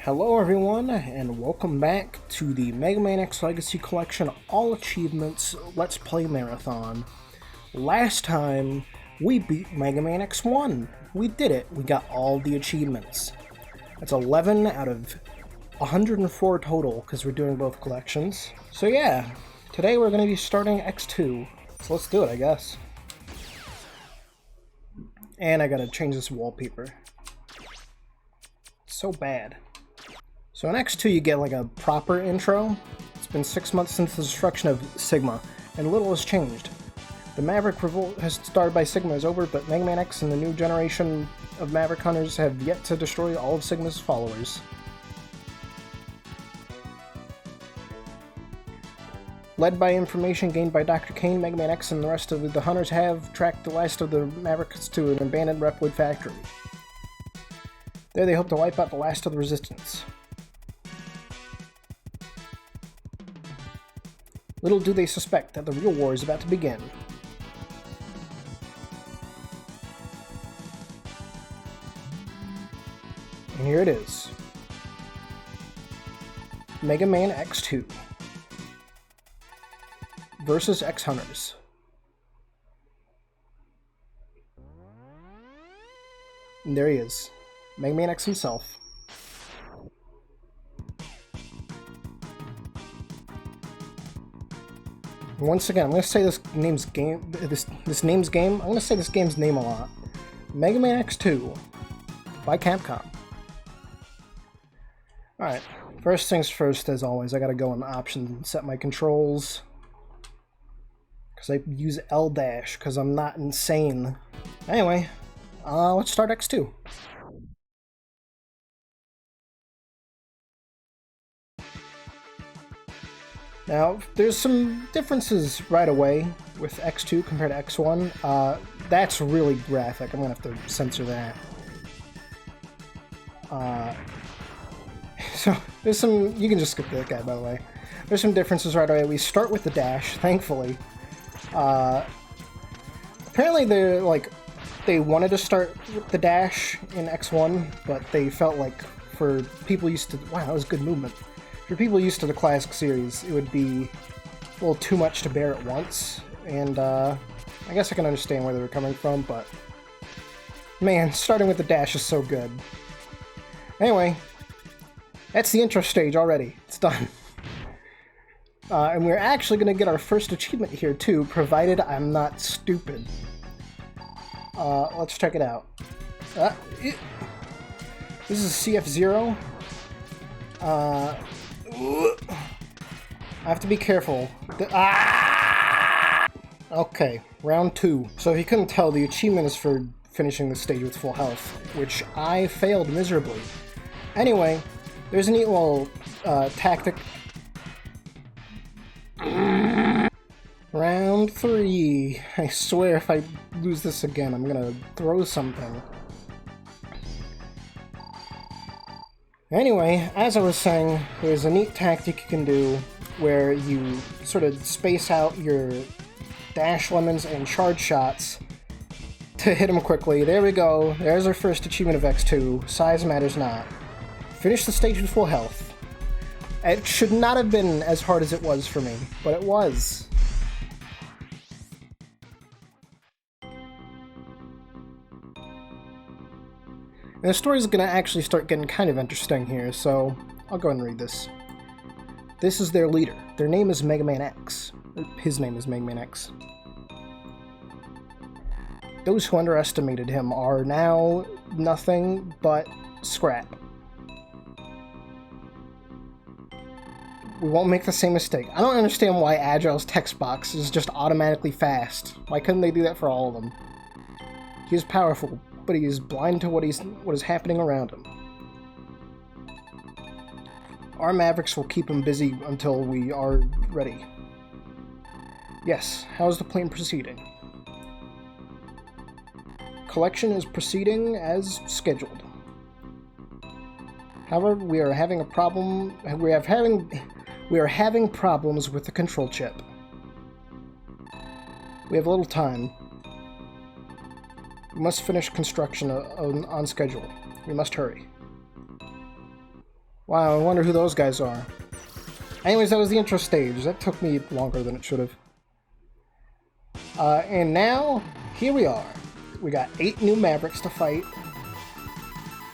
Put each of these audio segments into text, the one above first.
Hello everyone, and welcome back to the Mega Man X Legacy Collection All Achievements Let's Play Marathon. Last time, we beat Mega Man X1. We did it. We got all the achievements. That's 11 out of 104 total, because we're doing both collections. So yeah, today we're going to be starting X2. So let's do it, I guess. And I gotta change this wallpaper. It's so bad. So in X2 you get like a proper intro. It's been 6 months since the destruction of Sigma, and little has changed. The Maverick revolt has started by Sigma is over, but Mega Man X and the new generation of Maverick Hunters have yet to destroy all of Sigma's followers. Led by information gained by Dr. Kane, Mega Man X and the rest of the Hunters have tracked the last of the Mavericks to an abandoned Repwood factory. There they hope to wipe out the last of the Resistance. Little do they suspect that the real war is about to begin. And here it is. Mega Man X2 versus X Hunters. And there he is, Mega Man X himself. Once again, I'm going to say this name's game. I'm going to say this game's name a lot. Mega Man X2 by Capcom. Alright, first things first, as always, I gotta go in the options and set my controls. Because I use L dash, because I'm not insane. Anyway, let's start X2. Now, there's some differences right away with X2 compared to X1. That's really graphic. I'm gonna have to censor that. So, there's some... You can just skip that guy, by the way. There's some differences right away. We start with the dash, thankfully. Apparently they wanted to start with the dash in X1, but they felt like for people used to... Wow, that was good movement. For people used to the classic series, it would be a little too much to bear at once, and I guess I can understand where they were coming from, but man, starting with the dash is so good. Anyway, that's the intro stage already. It's done. And we're actually going to get our first achievement here too, provided I'm not stupid. Let's check it out. This is CF0. I have to be careful. Okay, round 2. So if you couldn't tell, the achievement is for finishing the stage with full health, which I failed miserably. Anyway, there's a neat little tactic. Round 3. I swear if I lose this again, I'm gonna throw something. Anyway, as I was saying, there's a neat tactic you can do where you sort of space out your dash lemons and charge shots to hit them quickly. There we go. There's our first achievement of X2. Size matters not. Finish the stage with full health. It should not have been as hard as it was for me, but it was. And the story's gonna actually start getting kind of interesting here, so I'll go ahead and read this. This is their leader. Their name is Mega Man X. His name is Mega Man X. Those who underestimated him are now nothing but scrap. We won't make the same mistake. I don't understand why Agile's text box is just automatically fast. Why couldn't they do that for all of them? He is powerful, but he is blind to what is happening around him. Our Mavericks will keep him busy until we are ready. Yes, how's the plane proceeding? Collection is proceeding as scheduled. However, we are having a problem. We are having problems with the control chip. We have little time. We must finish construction on schedule. We must hurry. Wow, I wonder who those guys are. Anyways, that was the intro stage. That took me longer than it should have. And now, here we are. We got 8 new Mavericks to fight.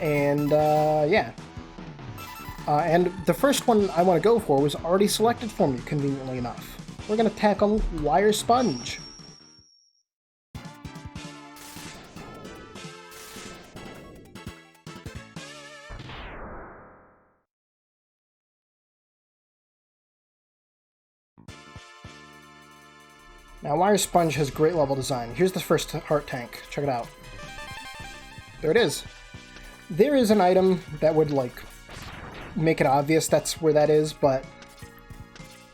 And, yeah. And the first one I want to go for was already selected for me, conveniently enough. We're going to tackle Wire Sponge. Now, Wire Sponge has great level design. Here's the first heart tank. Check it out. There it is. There is an item that would, like, make it obvious that's where that is, but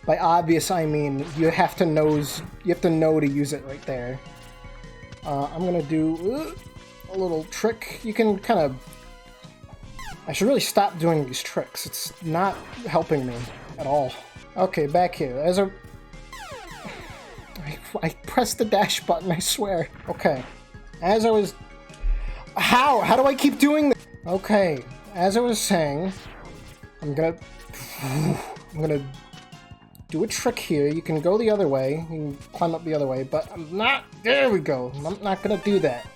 by obvious I mean you have to know to use it right there. I'm gonna do a little trick. You can kind of... I should really stop doing these tricks. It's not helping me at all. Okay, back here. As I pressed the dash button, I swear. Okay. As I was... How do I keep doing this? Okay. As I was saying, I'm gonna do a trick here. You can go the other way. You can climb up the other way, but I'm not... There we go. I'm not gonna do that.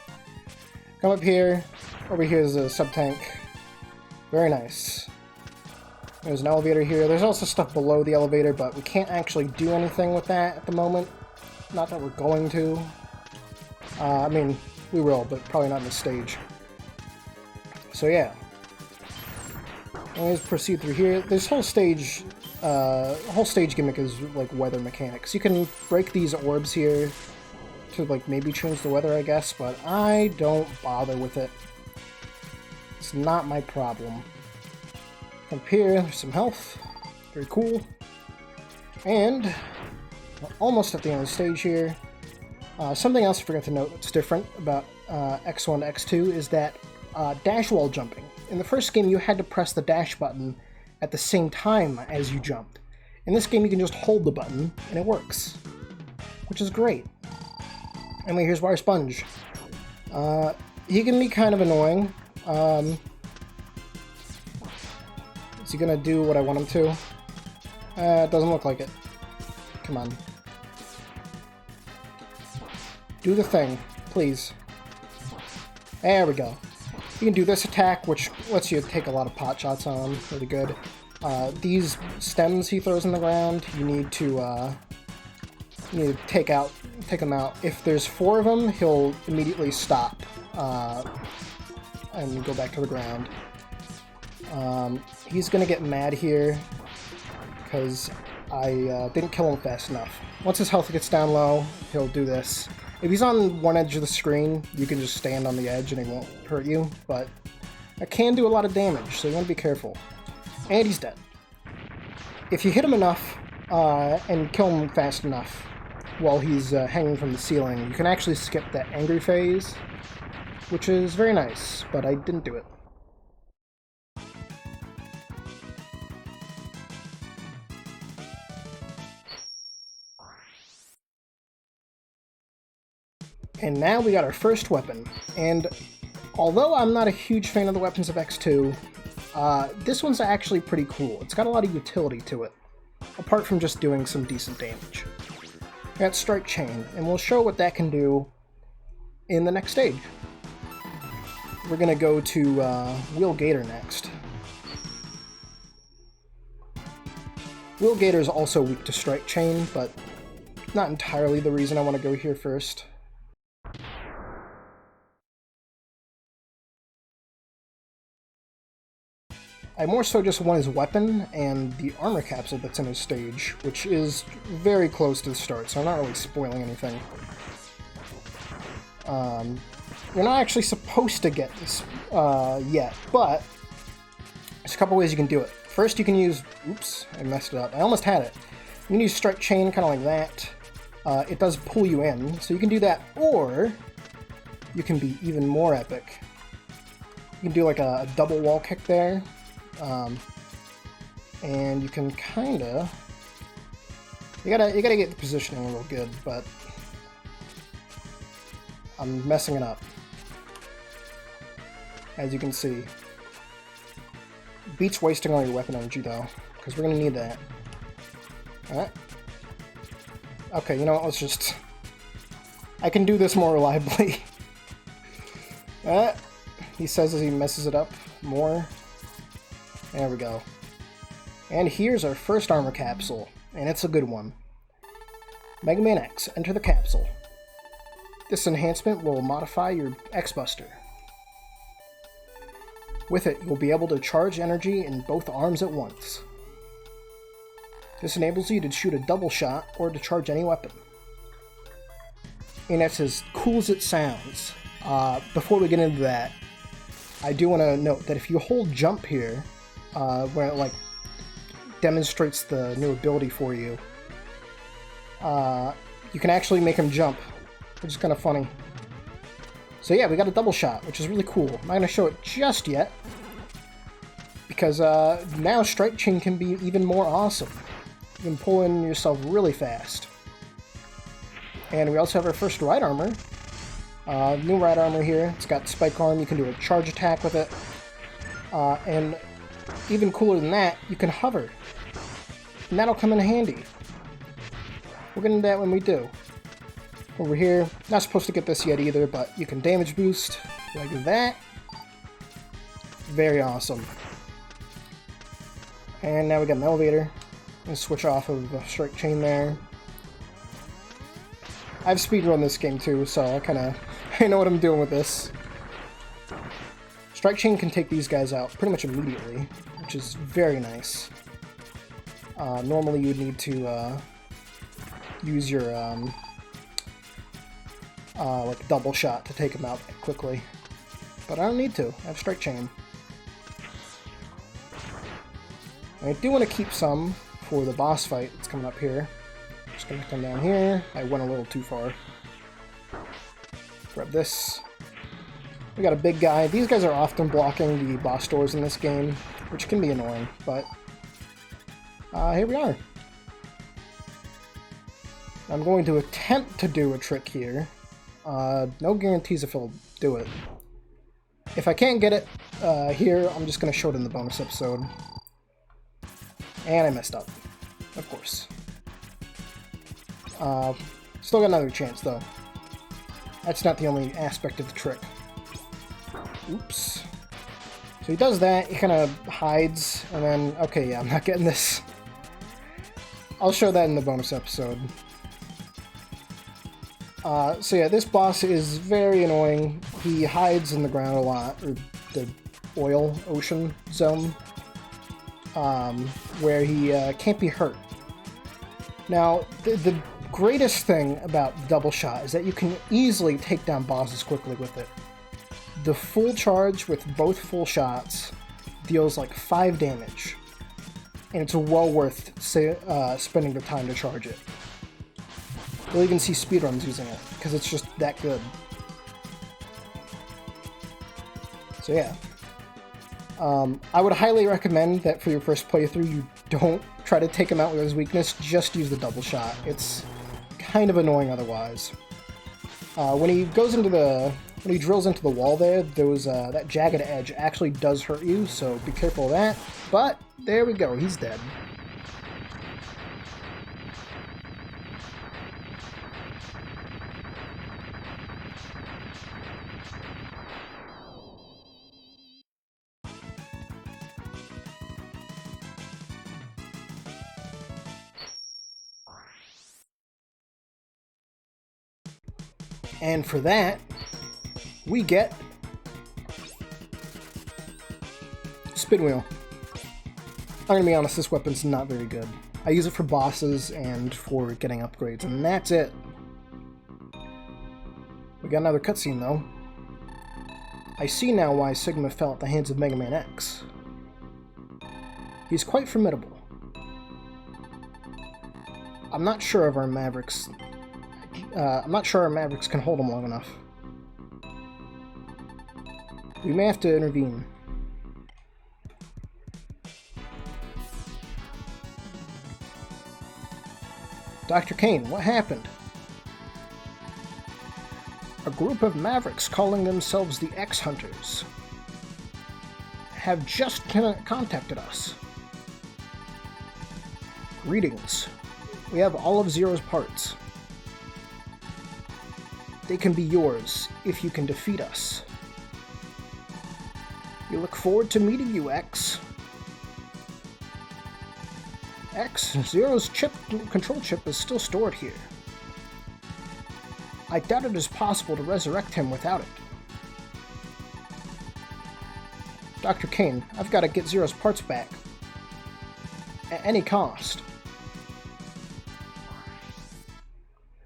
Come up here. Over here is a sub-tank. Very nice. There's an elevator here. There's also stuff below the elevator, but we can't actually do anything with that at the moment. Not that we're going to. I mean, we will, but probably not in this stage. So yeah. Let's proceed through here. This whole stage gimmick is like weather mechanics. You can break these orbs here to like maybe change the weather, I guess, but I don't bother with it. It's not my problem. Up here, there's some health. Very cool. And we're almost at the end of the stage here. Something else I forgot to note that's different about X1 to X2 is that dash wall jumping. In the first game, you had to press the dash button at the same time as you jumped. In this game, you can just hold the button, and it works. Which is great. Anyway, here's Wire Sponge. He can be kind of annoying. Is he gonna do what I want him to? It doesn't look like it. Come on. Do the thing, please. There we go. You can do this attack, which lets you take a lot of pot shots on him. Really good. These stems he throws in the ground, you need to take them out. If there's 4 of them, he'll immediately stop and go back to the ground. He's gonna get mad here because I didn't kill him fast enough. Once his health gets down low, he'll do this. If he's on one edge of the screen, you can just stand on the edge and he won't hurt you, but it can do a lot of damage, so you want to be careful. And he's dead. If you hit him enough and kill him fast enough while he's hanging from the ceiling, you can actually skip that angry phase, which is very nice, but I didn't do it. And now we got our first weapon, and although I'm not a huge fan of the weapons of X2, this one's actually pretty cool. It's got a lot of utility to it, apart from just doing some decent damage. We got Strike Chain, and we'll show what that can do in the next stage. We're gonna go to Wheel Gator next. Wheel Gator is also weak to Strike Chain, but not entirely the reason I want to go here first. I more so just want his weapon and the armor capsule that's in his stage, which is very close to the start, so I'm not really spoiling anything. You're not actually supposed to get this yet, but there's a couple ways you can do it. First, you can use... Oops, I messed it up. I almost had it. You can use Strike Chain, kind of like that. It does pull you in, so you can do that, or you can be even more epic. You can do like a double wall kick there. And you can kinda... You gotta get the positioning real good, but I'm messing it up. As you can see. Beats wasting all your weapon energy, though, because we're going to need that. Alright. Okay, you know what, let's just... I can do this more reliably. He says as he messes it up more. There we go. And here's our first armor capsule, and it's a good one. Mega Man X, enter the capsule. This enhancement will modify your X-Buster. With it, you'll be able to charge energy in both arms at once. This enables you to shoot a double shot or to charge any weapon. And it's as cool as it sounds. Before we get into that, I do want to note that if you hold jump here, where it like demonstrates the new ability for you, you can actually make him jump, which is kind of funny. So yeah, we got a double shot, which is really cool. I'm not going to show it just yet, because now Strike Chain can be even more awesome. You can pull in yourself really fast. And we also have our first Ride Armor. New Ride Armor here. It's got Spike Arm, you can do a charge attack with it. And even cooler than that, you can hover. And that'll come in handy. We'll get into that when we do. Over here, not supposed to get this yet either, but you can damage boost like that. Very awesome. And now we got an elevator. I'm going to switch off of the Strike Chain there. I've speedrun this game too, so I know what I'm doing with this. Strike Chain can take these guys out pretty much immediately, which is very nice. Normally you would need to use your like double shot to take them out quickly, but I don't need to. I have Strike Chain. I do want to keep some for the boss fight that's coming up here. Just gonna come down here. I went a little too far. Grab this. We got a big guy. These guys are often blocking the boss doors in this game, which can be annoying, but here we are. I'm going to attempt to do a trick here. No guarantees if I'll do it. If I can't get it here, I'm just going to show it in the bonus episode. And I messed up, of course. Still got another chance, though. That's not the only aspect of the trick. Oops. So he does that, he kind of hides, and then, okay, yeah, I'm not getting this. I'll show that in the bonus episode. So yeah, this boss is very annoying. He hides in the ground a lot, or the ocean zone, where he can't be hurt. Now, the greatest thing about Double Shot is that you can easily take down bosses quickly with it. The full charge with both full shots deals like 5 damage, and it's well worth spending the time to charge it. You'll even see speedruns using it, because it's just that good. So yeah. I would highly recommend that for your first playthrough you don't try to take him out with his weakness, just use the double shot. It's kind of annoying otherwise. When he drills into the wall there, that jagged edge actually does hurt you, so be careful of that. But there we go, he's dead. And for that, we get Spin Wheel. I'm gonna be honest, this weapon's not very good. I use it for bosses and for getting upgrades, and that's it. We got another cutscene though. I see now why Sigma fell at the hands of Mega Man X. He's quite formidable. I'm not sure our Mavericks can hold him long enough. We may have to intervene. Dr. Kane, what happened? A group of Mavericks calling themselves the X-Hunters have just contacted us. Greetings. We have all of Zero's parts. They can be yours if you can defeat us. We look forward to meeting you, X. X, Zero's control chip is still stored here. I doubt it is possible to resurrect him without it. Dr. Kane, I've got to get Zero's parts back. At any cost.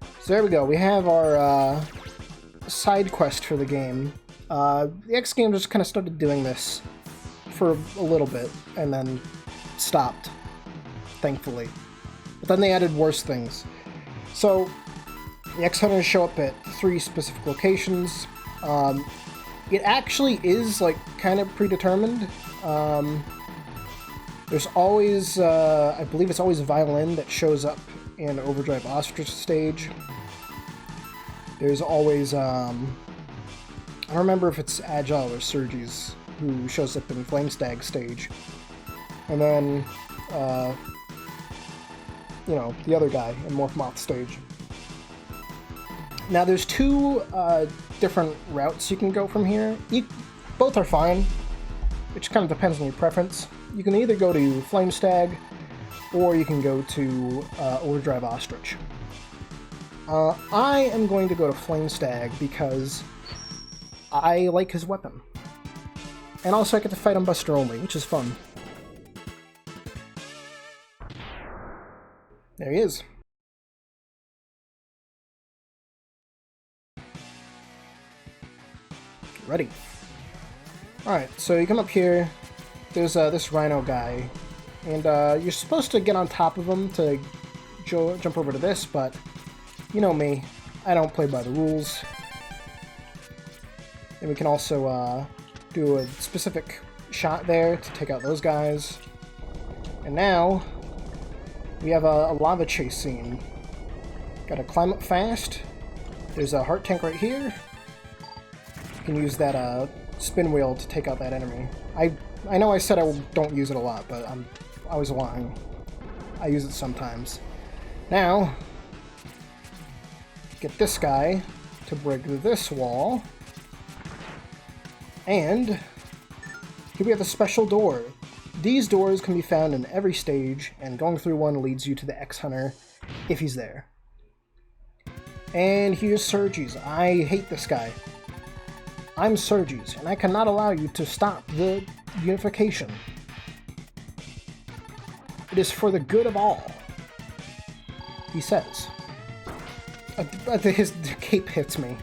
So there we go, we have our side quest for the game. The X game just kind of started doing this for a little bit, and then stopped, thankfully. But then they added worse things. So, the X Hunters show up at 3 specific locations. It actually is, like, kind of predetermined. There's always, I believe it's always Violin that shows up in Overdrive Ostrich stage. There's always, I don't remember if it's Agile or Surges who shows up in Flamestag stage. And then, you know, the other guy in Morph Moth stage. Now there's 2 different routes you can go from here. Both are fine, which kind of depends on your preference. You can either go to Flamestag, or you can go to Overdrive Ostrich. I am going to go to Flamestag because I like his weapon. And also I get to fight on Buster only, which is fun. There he is. Ready. Alright, so you come up here, there's this Rhino guy, and you're supposed to get on top of him to jump over to this, but you know me, I don't play by the rules. And we can also do a specific shot there to take out those guys. And now, we have a lava chase scene. Gotta climb up fast. There's a heart tank right here. You can use that spin wheel to take out that enemy. I know I said I don't use it a lot, but I was lying. I use it sometimes. Now, get this guy to break this wall. And here we have a special door. These doors can be found in every stage, and going through one leads you to the X-Hunter, if he's there. And here's Surges. I hate this guy. I'm Surges, and I cannot allow you to stop the unification. It is for the good of all, he says. His cape hits me.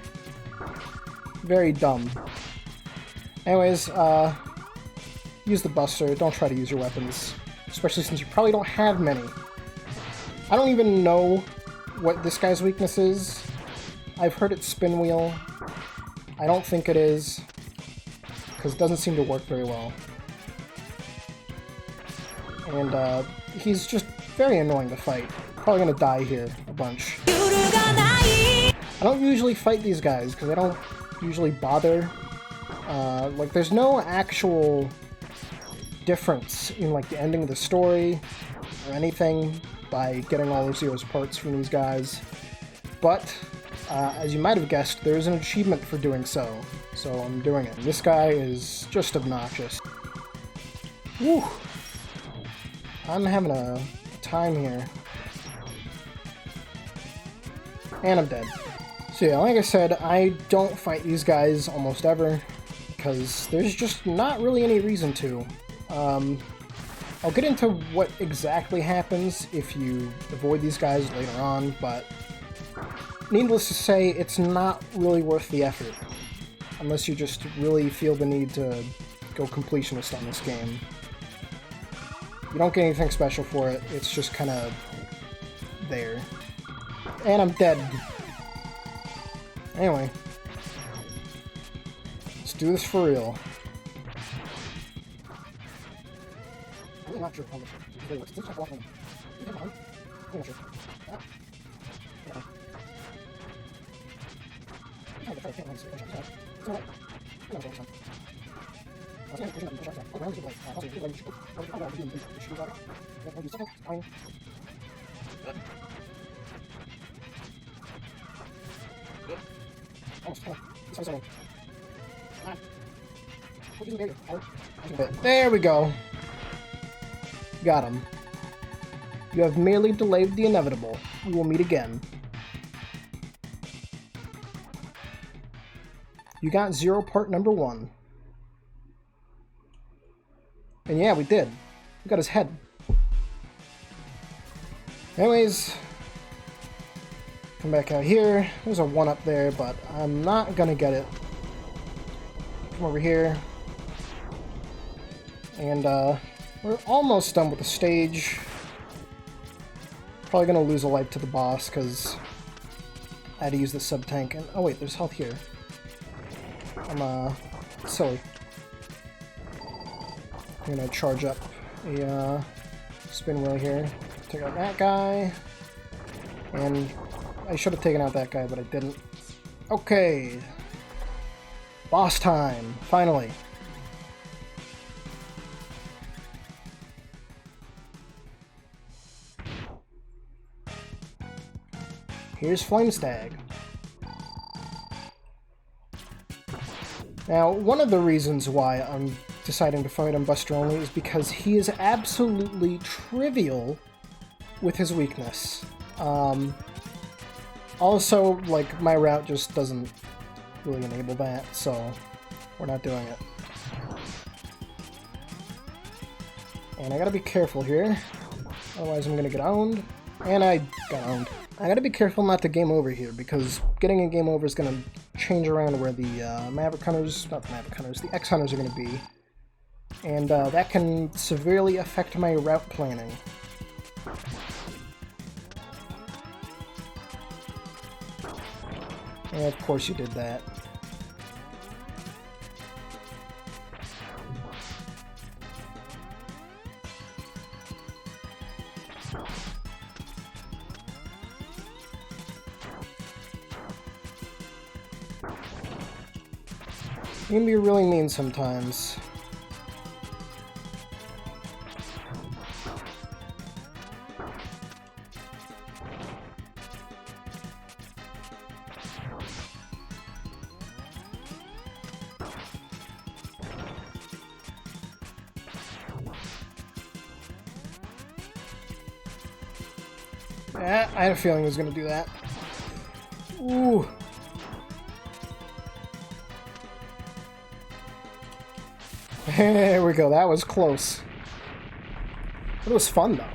Very dumb. Anyways, use the Buster. Don't try to use your weapons, especially since you probably don't have many. I don't even know what this guy's weakness is. I've heard it's Spin Wheel. I don't think it is, because it doesn't seem to work very well. And he's just very annoying to fight. Probably gonna die here a bunch. I don't usually fight these guys, because I don't usually bother. Like, there's no actual difference in, like, the ending of the story or anything by getting all of Zero's parts from these guys. But, as you might have guessed, there's an achievement for doing so. So I'm doing it. This guy is just obnoxious. Woo! I'm having a time here. And I'm dead. So yeah, like I said, I don't fight these guys almost ever, because there's just not really any reason to. I'll get into what exactly happens if you avoid these guys later on, but needless to say, it's not really worth the effort, unless you just really feel the need to go completionist on this game. You don't get anything special for it, it's just kind of there. And I'm dead. Anyway, let's do this for real. There we go. Got him. You have merely delayed the inevitable. We will meet again. You got 0 part number 1. And yeah, we did. We got his head. Anyways, come back out here. There's a 1 up there, but I'm not gonna get it. Come over here. And we're almost done with the stage. Probably gonna lose a life to the boss because I had to use the sub-tank. And oh wait, there's health here. I'm silly. I'm gonna charge up a spin wheel here. Take out that guy. And I should have taken out that guy, but I didn't. Okay. Boss time, finally. Here's Flamestag. Now, one of the reasons why I'm deciding to fight him Buster only is because he is absolutely trivial with his weakness. Also, like, my route just doesn't really enable that, so we're not doing it. And I gotta be careful here, otherwise I'm gonna get owned. And I got owned. I gotta be careful not to game over here, because getting a game over is gonna change around where the Maverick Hunters, not the Maverick Hunters, the X-Hunters are gonna be. And that can severely affect my route planning. And of course you did that. You can be really mean sometimes. I had a feeling he was going to do that. Ooh. There we go, that was close. It was fun, though.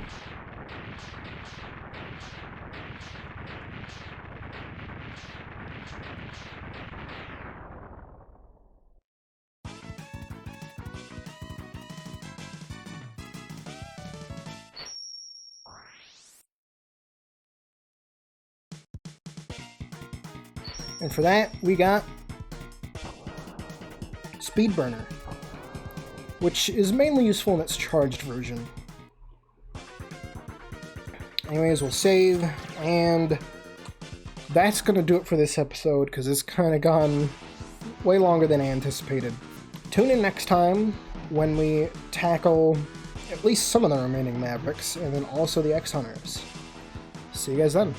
And for that, we got Speed Burner, which is mainly useful in its charged version. Anyways, we'll save, and that's gonna do it for this episode, because it's kind of gone way longer than I anticipated. Tune in next time when we tackle at least some of the remaining Mavericks, and then also the X-Hunters. See you guys then.